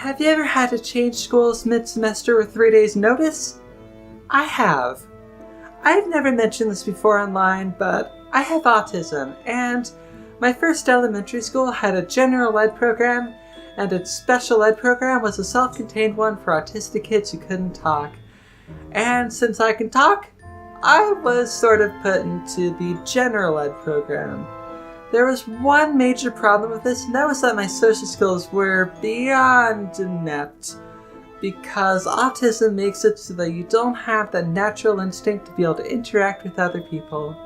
Have you ever had to change schools mid-semester with 3 days notice? I have. I've never mentioned this before online, but I have autism, and my first elementary school had a general ed program, and its special ed program was a self-contained one for autistic kids who couldn't talk. And since I can talk, I was sort of put into the general ed program. There was one major problem with this, and that was that my social skills were beyond inept. Because autism makes it so that you don't have that natural instinct to be able to interact with other people.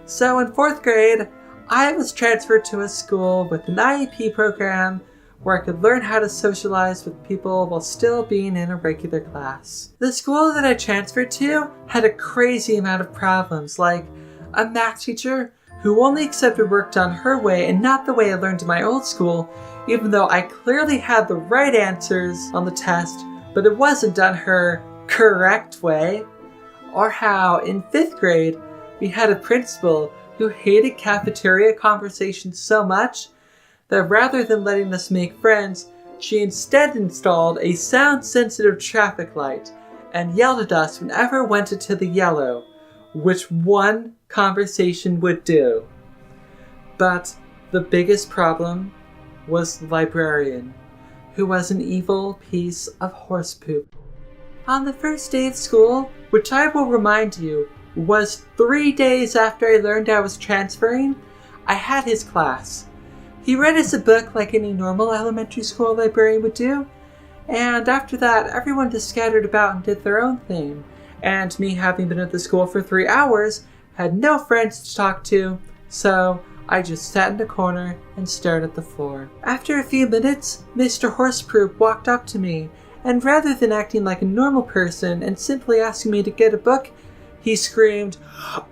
So in 4th grade, I was transferred to a school with an IEP program where I could learn how to socialize with people while still being in a regular class. The school that I transferred to had a crazy amount of problems, like a math teacher who only accepted work done her way and not the way I learned in my old school, even though I clearly had the right answers on the test, but it wasn't done her correct way. Or how, in 5th grade, we had a principal who hated cafeteria conversations so much that rather than letting us make friends, she instead installed a sound-sensitive traffic light and yelled at us whenever it went into the yellow, which one conversation would do. But the biggest problem was the librarian, who was an evil piece of horse poop. On the first day of school, which I will remind you was 3 days after I learned I was transferring, I had his class. He read us a book like any normal elementary school librarian would do, and after that everyone just scattered about and did their own thing, and me, having been at the school for 3 hours, had no friends to talk to, so I just sat in the corner and stared at the floor. After a few minutes, Mr. Horsepoop walked up to me, and rather than acting like a normal person and simply asking me to get a book, he screamed,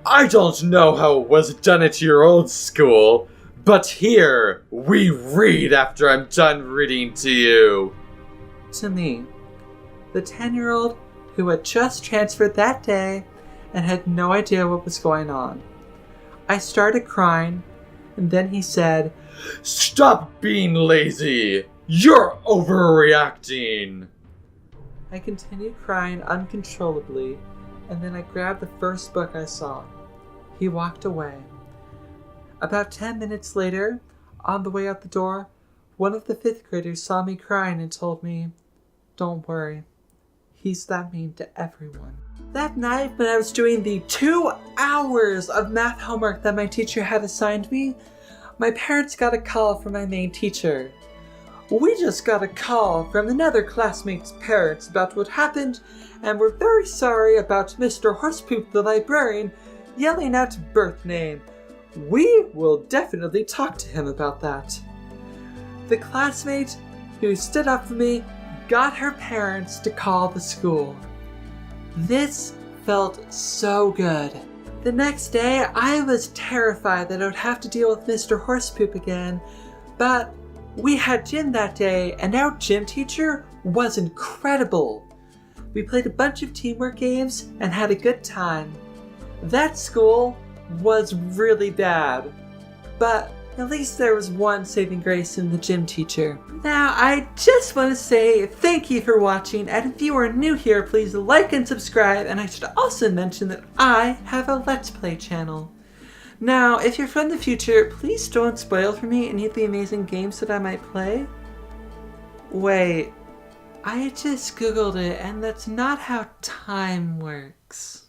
"I don't know how it was done at your old school, but here, we read after I'm done reading to you." To me, the 10-year-old who had just transferred that day and had no idea what was going on. I started crying, and then he said, "Stop being lazy! You're overreacting!" I continued crying uncontrollably, and then I grabbed the first book I saw. He walked away. About 10 minutes later, on the way out the door, one of the 5th graders saw me crying and told me, "Don't worry, he's that mean to everyone." That night, when I was doing the 2 hours of math homework that my teacher had assigned me, my parents got a call from my main teacher. "We just got a call from another classmate's parents about what happened, and we're very sorry about Mr. Horsepoop the librarian yelling out birth name. We will definitely talk to him about that." The classmate who stood up for me got her parents to call the school. This felt so good. The next day, I was terrified that I would have to deal with Mr. Horsepoop again, but we had gym that day, and our gym teacher was incredible. We played a bunch of teamwork games and had a good time. That school was really bad, but at least there was one saving grace in the gym teacher. Now, I just want to say thank you for watching, and if you are new here, please like and subscribe, and I should also mention that I have a Let's Play channel. Now, if you're from the future, please don't spoil for me any of the amazing games that I might play. Wait, I just googled it, and that's not how time works.